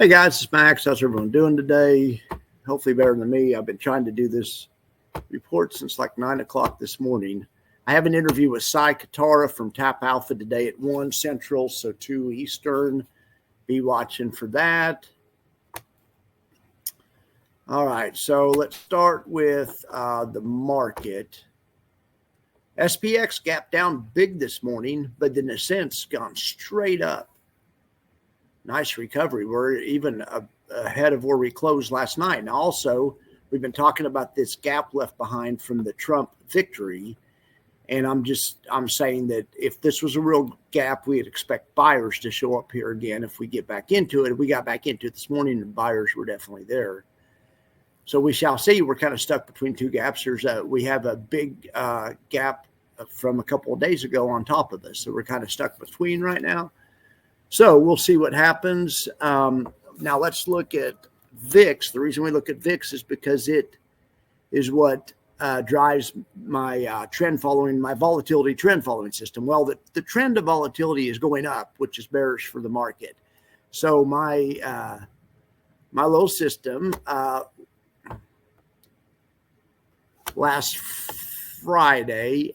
Hey guys, it's Max. How's everyone doing today? Hopefully better than me. I've been trying to do this report since like 9 o'clock this morning. I have an interview with Cy Katara from Tap Alpha today at 1 Central, so 2 Eastern. Be watching for that. All right, so let's start with the market. SPX gapped down big this morning, but in a sense gone straight up. Nice recovery. We're even ahead of where we closed last night. Now, also, we've been talking about this gap left behind from the Trump victory. And I'm saying that if this was a real gap, we'd expect buyers to show up here again if we get back into it. We got back into it this morning, and buyers were definitely there. So we shall see. We're kind of stuck between two gaps. We have a big gap from a couple of days ago on top of us. So we're kind of stuck between right now. So we'll see what happens. Now let's look at VIX. The reason we look at VIX is because it is what drives my my volatility trend following system. Well, the trend of volatility is going up, which is bearish for the market. So my low system last Friday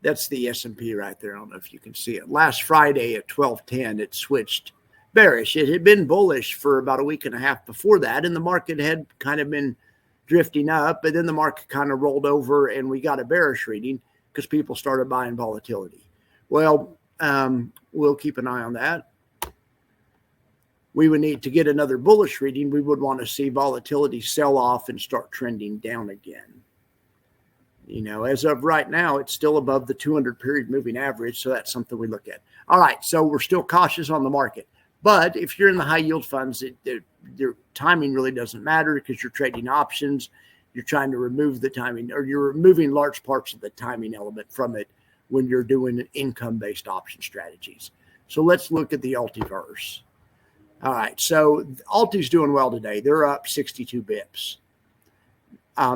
that's the S&P right there. I don't know if you can see it. Last Friday at 12:10, it switched bearish. It had been bullish for about a week and a half before that, and the market had kind of been drifting up, but then the market kind of rolled over and we got a bearish reading because people started buying volatility. Well, we'll keep an eye on that. We would need to get another bullish reading. We would want to see volatility sell off and start trending down again. You know, as of right now, it's still above the 200 period moving average. So that's something we look at. All right. So we're still cautious on the market. But if you're in the high yield funds, their timing really doesn't matter because you're trading options. You're trying to remove the timing, or you're removing large parts of the timing element from it when you're doing income-based option strategies. So let's look at the ULTYverse. All right. So ULTY's doing well today. They're up 62 bips.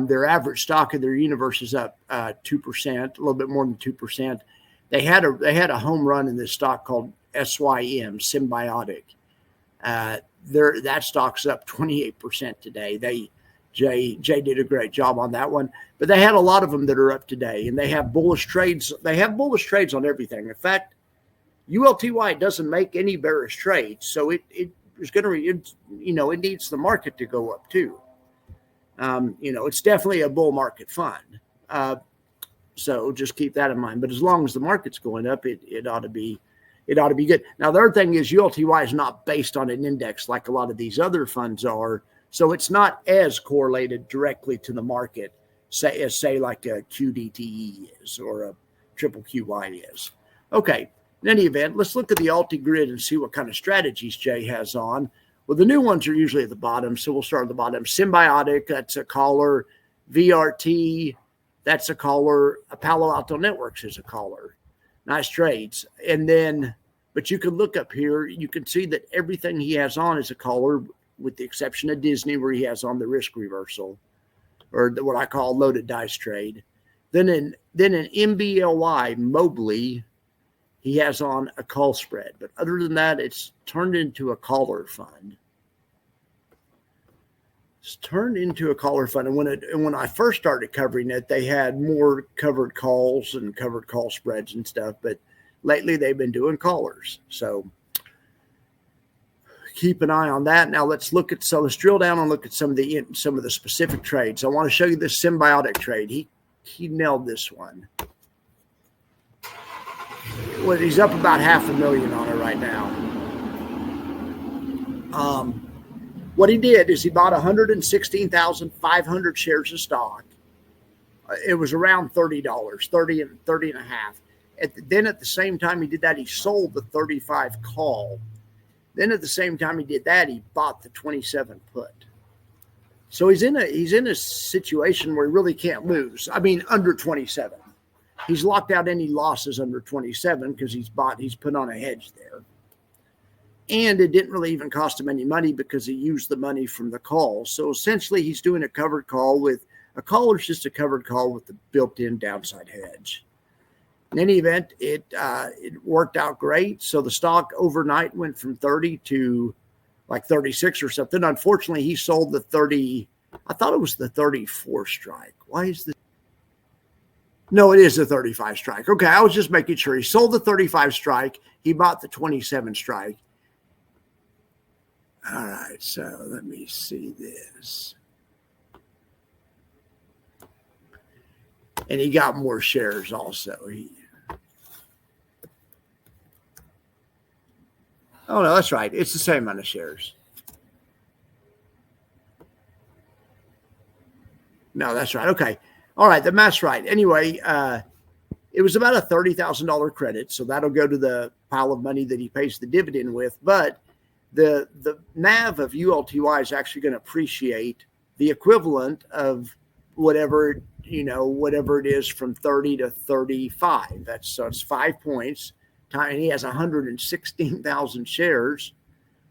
Their average stock of their universe is up 2%, a little bit more than 2%. They had a home run in this stock called SYM, Symbiotic. That stock's up 28% today. Jay did a great job on that one, but they had a lot of them that are up today, and they have bullish trades. They have bullish trades on everything. In fact, ULTY doesn't make any bearish trades, so it needs the market to go up too. It's definitely a bull market fund. So just keep that in mind. But as long as the market's going up, it ought to be good. Now, the other thing is ULTY is not based on an index like a lot of these other funds are. So it's not as correlated directly to the market, say like a QDTE is or a triple QY is. Okay. In any event, let's look at the ULTY grid and see what kind of strategies Jay has on. Well, the new ones are usually at the bottom, so we'll start at the bottom. Symbiotic, that's a caller. VRT, that's a caller. Palo Alto Networks is a caller. Nice trades. And then, but you can look up here, you can see that everything he has on is a caller, with the exception of Disney, where he has on the risk reversal, or what I call loaded dice trade. Then in MBLY, Mobley, he has on a call spread. But other than that, it's turned into a caller fund. It's turned into a caller fund. And when I first started covering it, they had more covered calls and covered call spreads and stuff. But lately, they've been doing callers. So keep an eye on that. Now let's drill down and look at some of the specific trades. I want to show you this Symbiotic trade. He nailed this one. Well, he's up about $500,000 on it right now. What he did is he bought 116,500 shares of stock. It was around $30, 30 and a half. Then at the same time he did that, he sold the 35 call. Then at the same time he did that, he bought the 27 put. So he's in a situation where he really can't lose. I mean, under 27. He's locked out any losses under 27 because he's put on a hedge there. And it didn't really even cost him any money because he used the money from the call. So essentially he's doing a covered call with a call is just a covered call with the built-in downside hedge. In any event, it worked out great. So the stock overnight went from 30 to like 36 or something. Unfortunately, he sold the 30. I thought it was the 34 strike. Why is this? No, it is the 35 strike. Okay, I was just making sure. He sold the 35 strike. He bought the 27 strike. All right, so let me see this. And he got more shares also. Oh, no, that's right. It's the same amount of shares. No, that's right. Okay. All right, the math's right. Anyway, it was about a $30,000 credit, so that'll go to the pile of money that he pays the dividend with. But the NAV of ULTY is actually going to appreciate the equivalent of whatever it is from 30 to 35. So it's 5 points. And he has 116,000 shares.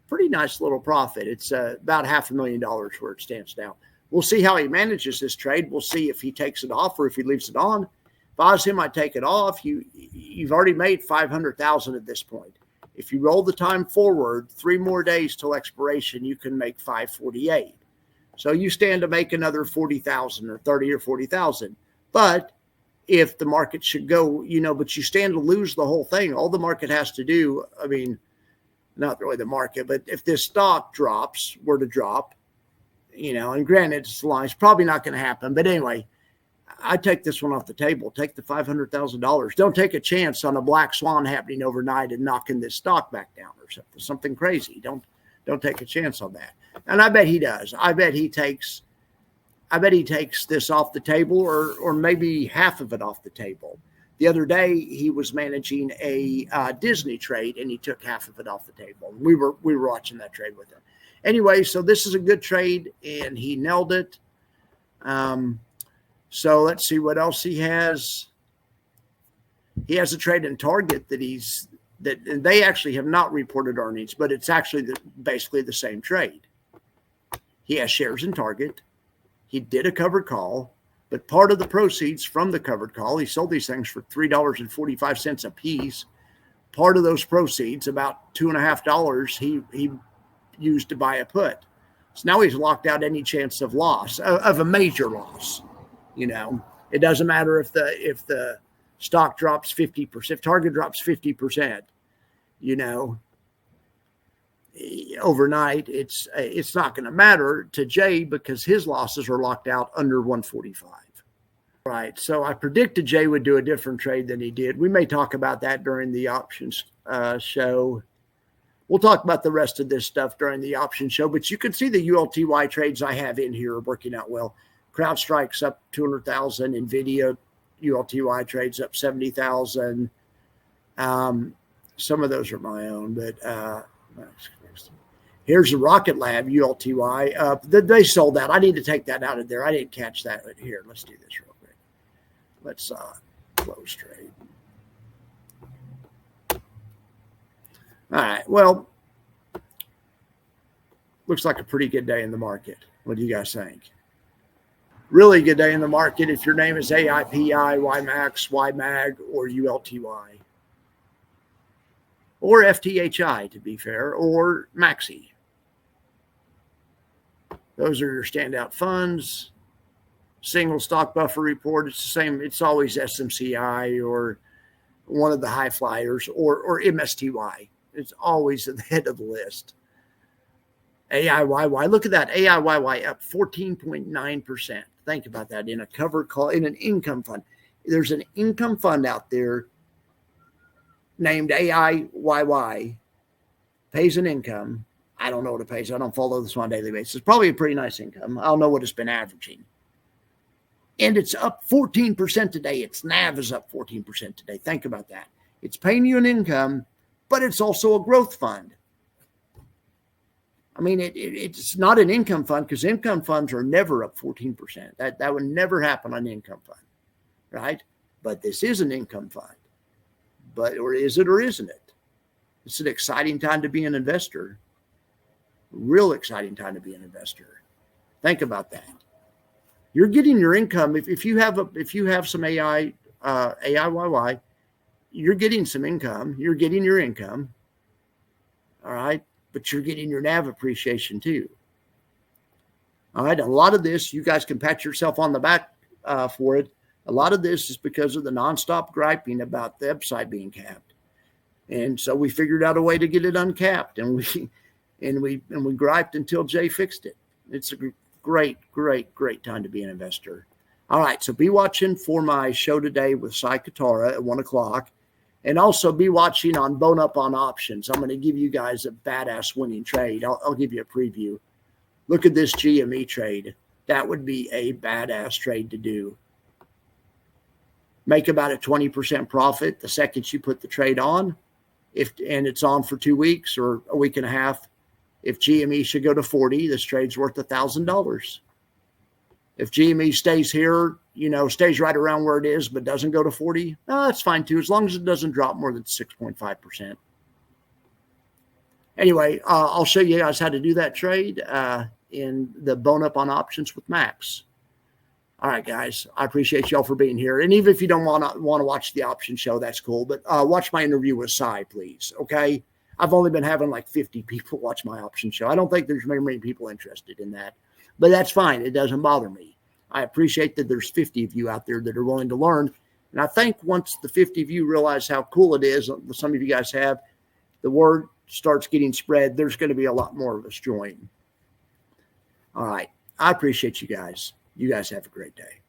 Pretty nice little profit. It's about $500,000 where it stands now. We'll see how he manages this trade. We'll see if he takes it off or if he leaves it on. If I was him, I'd take it off. You've already made 500,000 at this point. If you roll the time forward 3 more days till expiration, you can make 548. So you stand to make another 40,000 or 30 or 40,000. But if the market should go, but you stand to lose the whole thing. All the market has to do, I mean, not really the market, but if this stock were to drop, and granted, it's probably not going to happen. But anyway, I take this one off the table. Take the $500,000. Don't take a chance on a black swan happening overnight and knocking this stock back down or something crazy. Don't take a chance on that. And I bet he does. I bet he takes this off the table, or maybe half of it off the table. The other day, he was managing a Disney trade, and he took half of it off the table. We were watching that trade with him. Anyway, so this is a good trade, and he nailed it. So let's see what else he has. He has a trade in Target and they actually have not reported earnings, but it's actually basically the same trade. He has shares in Target. He did a covered call, but part of the proceeds from the covered call, he sold these things for $3.45 a piece. Part of those proceeds, about $2.50, he used to buy a put. So now he's locked out any chance of loss, of a major loss. It doesn't matter if the stock drops 50%, if Target drops 50%, overnight, it's not going to matter to Jay because his losses are locked out under 145. Right. So I predicted Jay would do a different trade than he did. We may talk about that during the options show. We'll talk about the rest of this stuff during the option show, but you can see the ULTY trades I have in here are working out well. CrowdStrike's up 200,000. NVIDIA ULTY trades up 70,000. Some of those are my own, but here's the Rocket Lab ULTY up. They sold that. I need to take that out of there. I didn't catch that here. Let's do this real quick. Let's close trade. All right. Well, looks like a pretty good day in the market. What do you guys think? Really good day in the market if your name is AIPI, YMAX, YMAG, or ULTY. Or FTHI, to be fair, or Maxi. Those are your standout funds. Single stock buffer report, it's the same. It's always SMCI or one of the high flyers or MSTY. It's always at the head of the list. AIYY, look at that. AIYY up 14.9%. Think about that in a covered call, in an income fund. There's an income fund out there named AIYY, pays an income. I don't know what it pays. I don't follow this on a daily basis. It's probably a pretty nice income. I don't know what it's been averaging. And it's up 14% today. Its NAV is up 14% today. Think about that. It's paying you an income, but it's also a growth fund. I mean, it's not an income fund because income funds are never up 14%. That would never happen on an income fund, right? But this is an income fund. Or is it or isn't it? It's an exciting time to be an investor. Real exciting time to be an investor. Think about that. You're getting your income. If you have some AIYY, you're getting some income. You're getting your income. All right. but you're getting your NAV appreciation too. All right. A lot of this, you guys can pat yourself on the back for it. A lot of this is because of the nonstop griping about the upside being capped. And so we figured out a way to get it uncapped, and we griped until Jay fixed it. It's a great time to be an investor. All right. So be watching for my show today with Cy Katara at 1 o'clock. And also be watching on Bone Up on Options. I'm going to give you guys a badass winning trade. I'll give you a preview. Look at this GME trade. That would be a badass trade to do. Make about a 20% profit the second you put the trade on. And it's on for 2 weeks or a week and a half. If GME should go to 40, this trade's worth $1,000. If GME stays here, stays right around where it is, but doesn't go to 40, that's fine too, as long as it doesn't drop more than 6.5%. Anyway, I'll show you guys how to do that trade in the Bone Up on Options with Max. All right, guys, I appreciate y'all for being here. And even if you don't want to watch the option show, that's cool. But watch my interview with Cy, please, okay? I've only been having like 50 people watch my option show. I don't think there's very many people interested in that. But that's fine. It doesn't bother me. I appreciate that there's 50 of you out there that are willing to learn. And I think once the 50 of you realize how cool it is, some of you guys have, the word starts getting spread, there's going to be a lot more of us join. All right. I appreciate you guys. You guys have a great day.